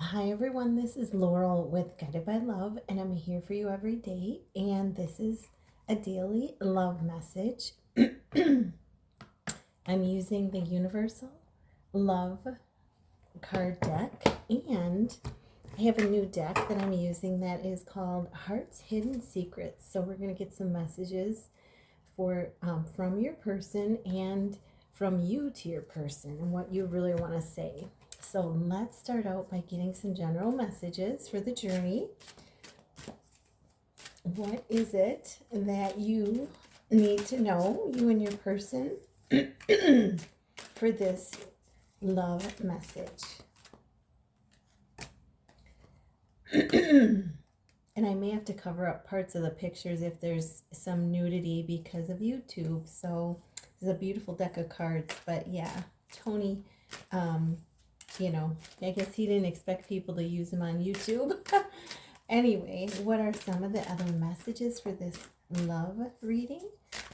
Hi everyone, this is Laurel with Guided by Love, and I'm here for you every day. And this is a daily love message. I'm using the Universal Love card deck, and I have a new deck that I'm using that is called Heart's Hidden Secrets. So we're going to get some messages from your person and from you to your person and what you really want to say. So let's start out by getting some general messages for the journey. What is it that you need to know, you and your person, for this love message? And I may have to cover up parts of the pictures if there's some nudity because of YouTube. So this is a beautiful deck of cards. But yeah, Tony, I guess he didn't expect people to use him on YouTube. Anyway, what are some of the other messages for this love reading?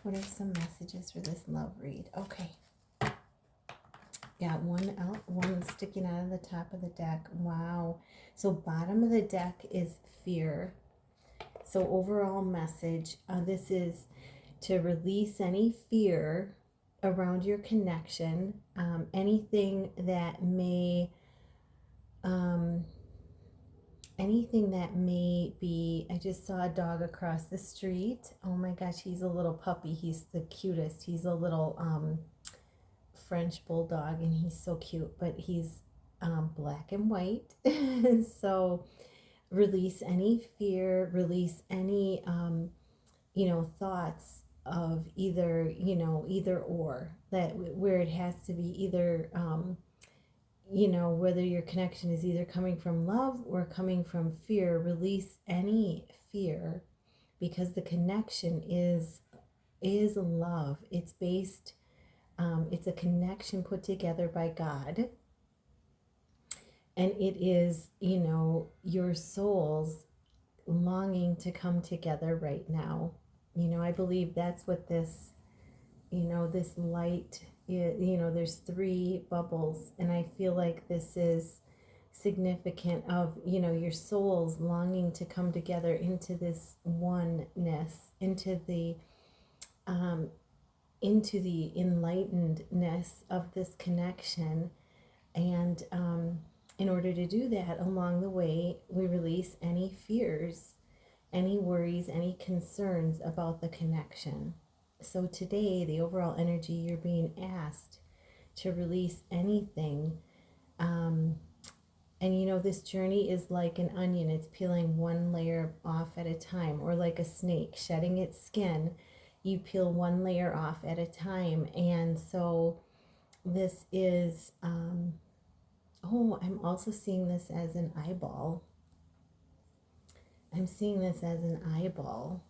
What are some messages for this love read? Okay. Got one sticking out of the top of the deck. Wow. So bottom of the deck is fear. So overall message, this is to release any fear around your connection, anything that may be. I just saw a dog across the street. Oh my gosh, he's a little puppy. He's the cutest. He's a little French bulldog, and he's so cute, but he's black and white. So release any fear, release any thoughts of either or, that where it has to be either whether your connection is either coming from love or coming from fear. Release any fear, because the connection is love. It's based, it's a connection put together by God, and it is your souls longing to come together right now. I believe that's what this this light is. There's three bubbles, and I feel like this is significant of your souls longing to come together into this oneness, into the enlightenedness of this connection. And in order to do that, along the way, we release any fears, any worries, any concerns about the connection. So today, the overall energy, you're being asked to release anything. And this journey is like an onion. It's peeling one layer off at a time, or like a snake shedding its skin. You peel one layer off at a time. And so this is, I'm also seeing this as an eyeball. I'm seeing this as an eyeball.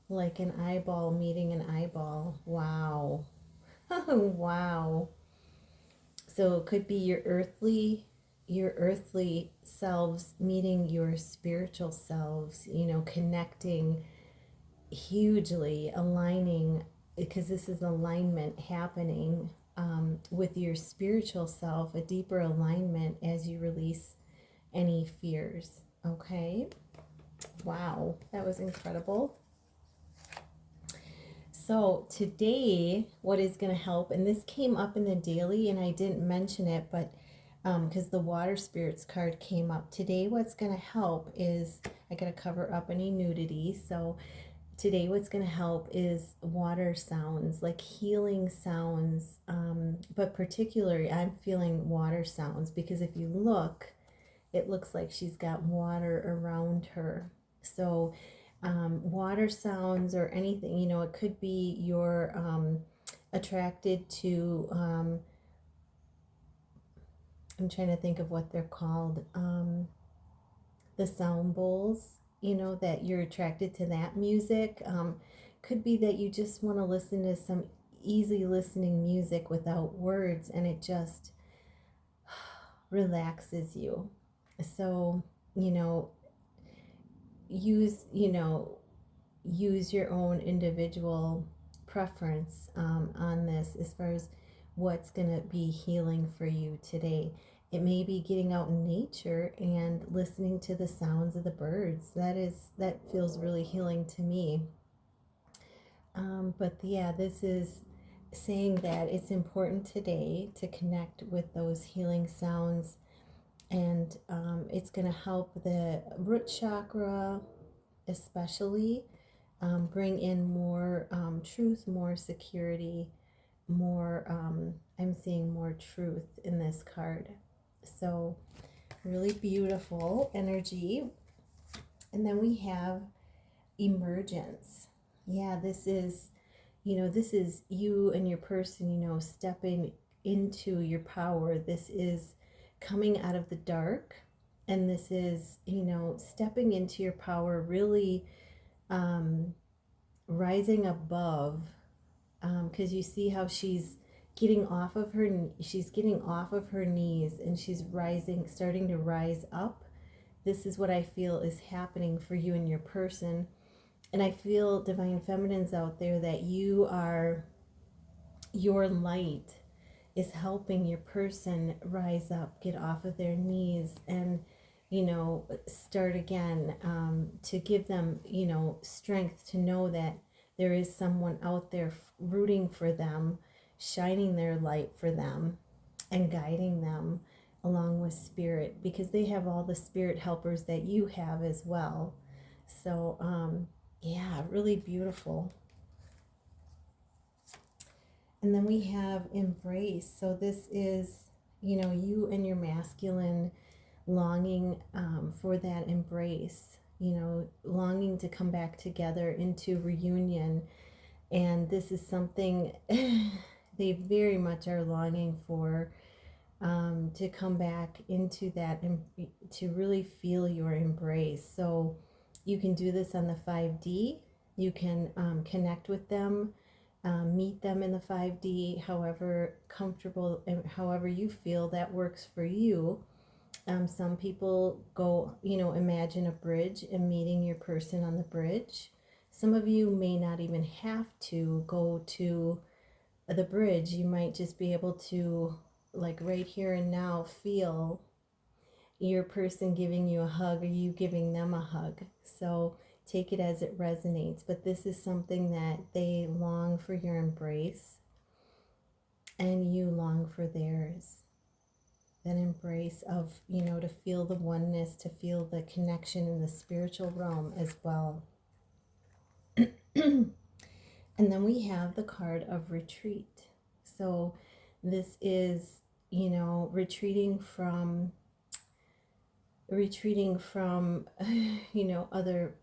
Like an eyeball meeting an eyeball. Wow. Wow. So it could be your earthly selves meeting your spiritual selves, connecting hugely, aligning, because this is alignment happening with your spiritual self, a deeper alignment as you release any fears. Okay. Wow, that was incredible. So today, what is going to help, and this came up in the daily and I didn't mention it, but because the water spirits card came up today, what's going to help is, I got to cover up any nudity. So today what's going to help is water sounds, like healing sounds, but particularly I'm feeling water sounds, because if you look, it looks like she's got water around her. So water sounds or anything, it could be you're attracted to, I'm trying to think of what they're called, the sound bowls, that you're attracted to that music. Could be that you just want to listen to some easy listening music without words, and it just relaxes you. So, use your own individual preference on this as far as what's going to be healing for you today. It may be getting out in nature and listening to the sounds of the birds. That feels really healing to me. But yeah, this is saying that it's important today to connect with those healing sounds, and it's going to help the root chakra, especially bring in more truth, more security, more. I'm seeing more truth in this card. So, really beautiful energy. And then we have emergence. Yeah, this is, this is you and your person, stepping into your power. This is coming out of the dark. And this is, stepping into your power, really rising above. Because you see how she's getting off of her knees, and she's rising, starting to rise up. This is what I feel is happening for you and your person. And I feel, divine feminines out there, that your light is helping your person rise up, get off of their knees, and start again, to give them strength to know that there is someone out there rooting for them, shining their light for them, and guiding them along with spirit, because they have all the spirit helpers that you have as well. So yeah, really beautiful. And then we have embrace. So this is, you and your masculine longing for that embrace, longing to come back together into reunion. And this is something they very much are longing for, to come back into that and to really feel your embrace. So you can do this on the 5D. You can connect with them, meet them in the 5D, however comfortable and however you feel that works for you. Some people go, imagine a bridge and meeting your person on the bridge. Some of you may not even have to go to the bridge. You might just be able to, like right here and now, feel your person giving you a hug or you giving them a hug. So take it as it resonates. But this is something that they long for, your embrace, and you long for theirs. That embrace of, to feel the oneness, to feel the connection in the spiritual realm as well. And then we have the card of retreat. So this is, retreating from other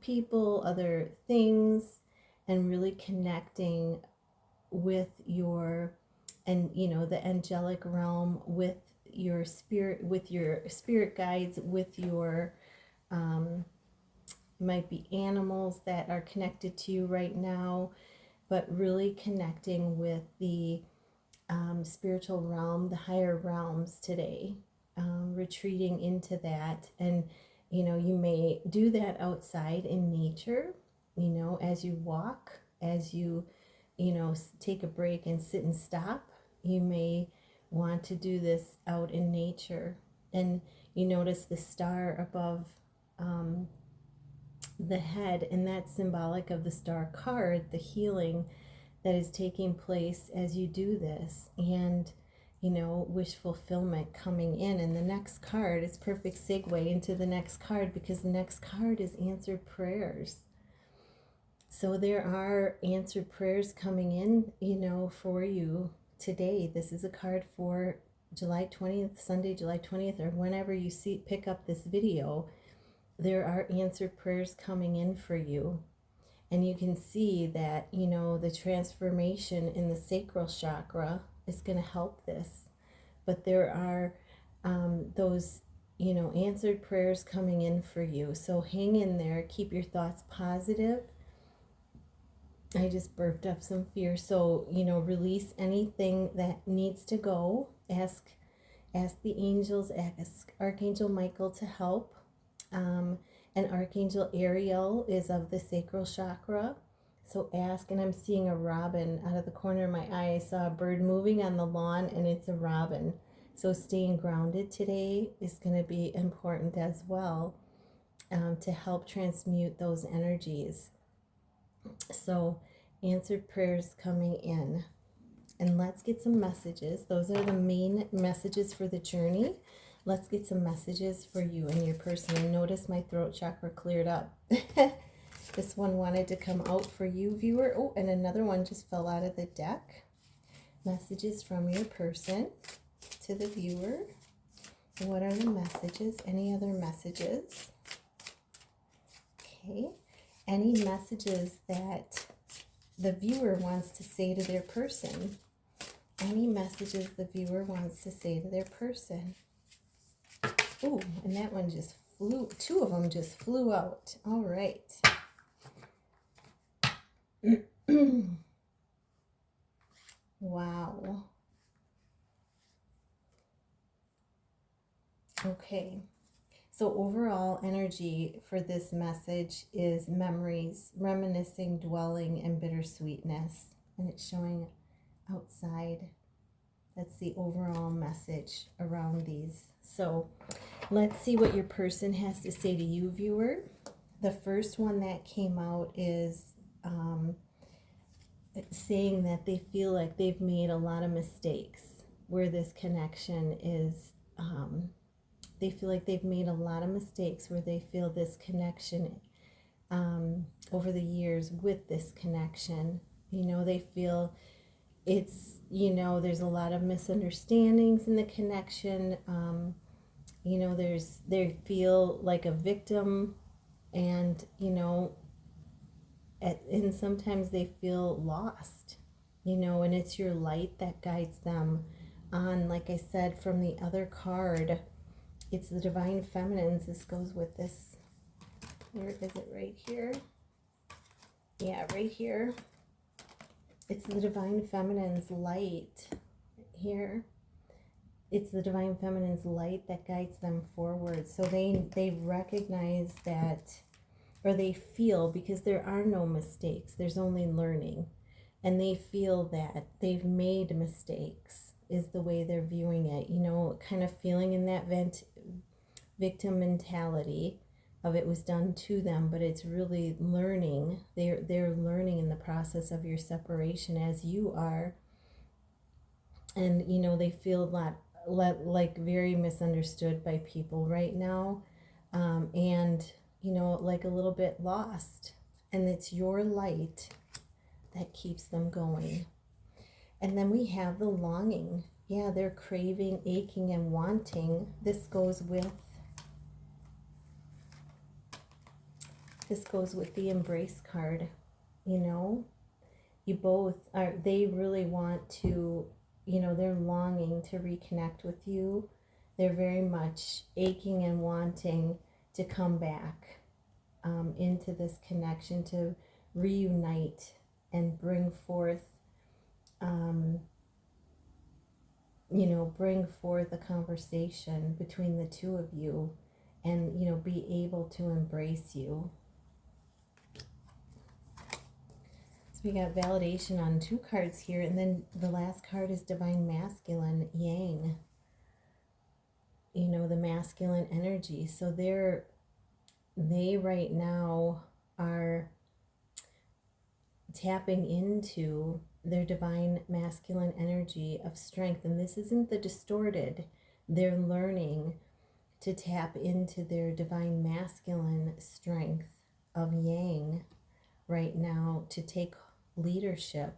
people, other things, and really connecting with the angelic realm, with your spirit guides, with your it might be animals that are connected to you right now, but really connecting with the spiritual realm, the higher realms today, retreating into that. And you may do that outside in nature, as you walk, as you take a break and sit and stop. You may want to do this out in nature, and you notice the star above the head, and that's symbolic of the star card, the healing that is taking place as you do this, and wish fulfillment coming in. And the next card is perfect segue into the next card, because the next card is answered prayers. So there are answered prayers coming in, for you today. This is a card for July 20th, Sunday, July 20th, or whenever you pick up this video. There are answered prayers coming in for you. And you can see that, the transformation in the sacral chakra is going to help this. But there are those, answered prayers coming in for you. So hang in there. Keep your thoughts positive. I just burped up some fear. So, release anything that needs to go. Ask the angels, ask Archangel Michael to help. And Archangel Ariel is of the sacral chakra. So ask, and I'm seeing a robin out of the corner of my eye. I saw a bird moving on the lawn, and it's a robin. So staying grounded today is going to be important as well, to help transmute those energies. So answered prayers coming in. And let's get some messages. Those are the main messages for the journey. Let's get some messages for you and your person. And notice my throat chakra cleared up. This one wanted to come out for you, viewer. Oh, and another one just fell out of the deck. Messages from your person to the viewer. What are the messages? Any other messages? Okay. Any messages that the viewer wants to say to their person? Any messages the viewer wants to say to their person? Ooh, and that one just flew, two of them just flew out. All right. Wow. Okay. So overall energy for this message is memories, reminiscing, dwelling, and bittersweetness. And it's showing outside. That's the overall message around these. So let's see what your person has to say to you, viewer. The first one that came out is saying that they feel like they've made a lot of mistakes where this connection is, they feel like they've made a lot of mistakes where they feel this connection over the years with this connection. You know, they feel it's, you know, there's a lot of misunderstandings in the connection. You know, they feel like a victim, and, you know, and sometimes they feel lost, you know, and it's your light that guides them on. Like I said, from the other card, it's the divine feminines. This goes with this. Where is it? Right here. Yeah, right here. It's the divine feminine's light here. It's the divine feminine's light that guides them forward. So they recognize that, or they feel, because there are no mistakes, there's only learning, and they feel that they've made mistakes is the way they're viewing it, you know, kind of feeling in that victim mentality of it was done to them, but it's really learning. They're learning in the process of your separation, as you are. And, you know, they feel like very misunderstood by people right now, and, you know, like a little bit lost. And it's your light that keeps them going. And then we have the longing. Yeah, they're craving, aching, and wanting. This goes with the embrace card. You know, you both are, they really want to, you know, they're longing to reconnect with you. They're very much aching and wanting to come back into this connection, to reunite and bring forth, you know, bring forth a conversation between the two of you, and, you know, be able to embrace you. So we got validation on 2 cards here, and then the last card is divine masculine, yang. You know, the masculine energy. So they right now are tapping into their divine masculine energy of strength. And this isn't the distorted. They're learning to tap into their divine masculine strength of yang right now, to take leadership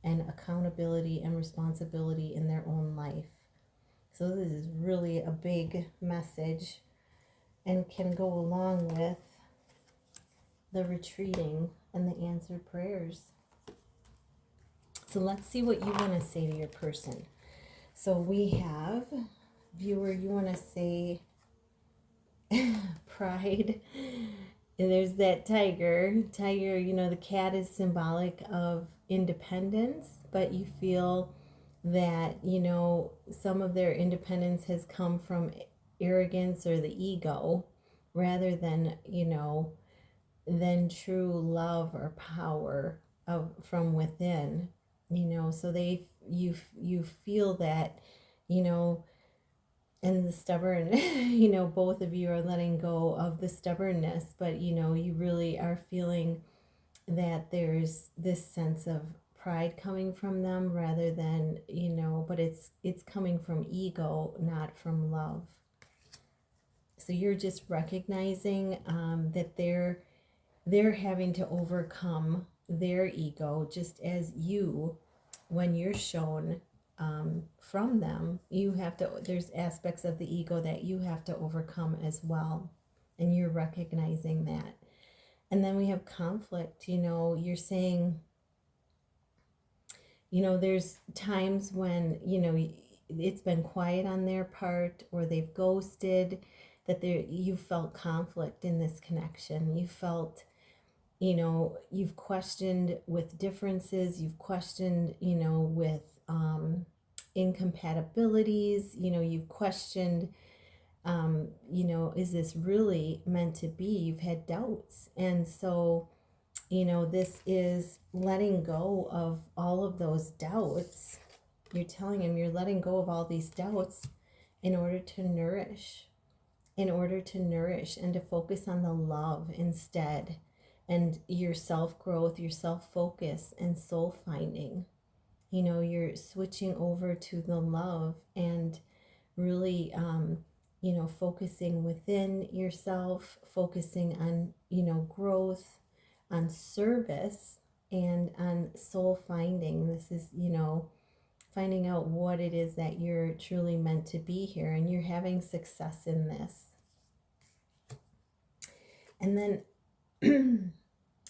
and accountability and responsibility in their own life. So this is really a big message, and can go along with the retreating and the answered prayers. So let's see what you want to say to your person. So we have, viewer, you want to say pride. And there's that tiger, you know, the cat is symbolic of independence, but you feel that, you know, some of their independence has come from arrogance or the ego, rather than, you know, than true love or power of from within. You know, so you feel that, you know, and the stubborn, both of you are letting go of the stubbornness, but you really are feeling that there's this sense of pride coming from them rather than, but it's coming from ego, not from love. So you're just recognizing that they're having to overcome their ego, just as you, when you're shown from them, you have to, there's aspects of the ego that you have to overcome as well, and you're recognizing that. And then we have conflict. You're saying, there's times when it's been quiet on their part, or they've ghosted, that you felt conflict in this connection. You felt, you've questioned with differences, you've questioned, with incompatibilities, you've questioned, is this really meant to be? You've had doubts. And so, this is letting go of all of those doubts. You're telling him you're letting go of all these doubts in order to nourish, and to focus on the love instead, and your self-growth, your self-focus, and soul finding. You're switching over to the love and really, focusing within yourself, focusing on, growth, on service, and on soul finding. This is, finding out what it is that you're truly meant to be here, and you're having success in this. And then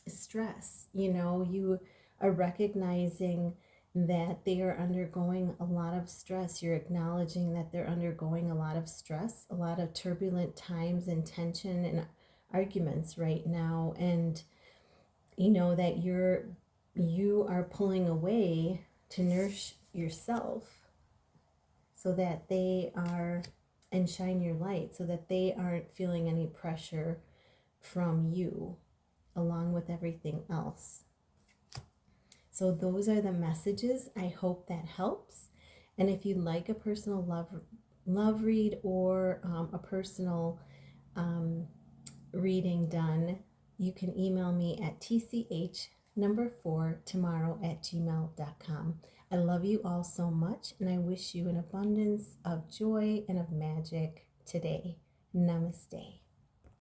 stress, you are recognizing that they are undergoing a lot of stress. You're acknowledging that they're undergoing a lot of stress, a lot of turbulent times and tension and arguments right now. And that you are pulling away to nourish yourself, so that they are, and shine your light, so that they aren't feeling any pressure from you, along with everything else. So those are the messages. I hope that helps. And if you'd like a personal love read, or a personal reading done, you can email me at tch4tomorrow@gmail.com. I love you all so much, and I wish you an abundance of joy and of magic today. Namaste.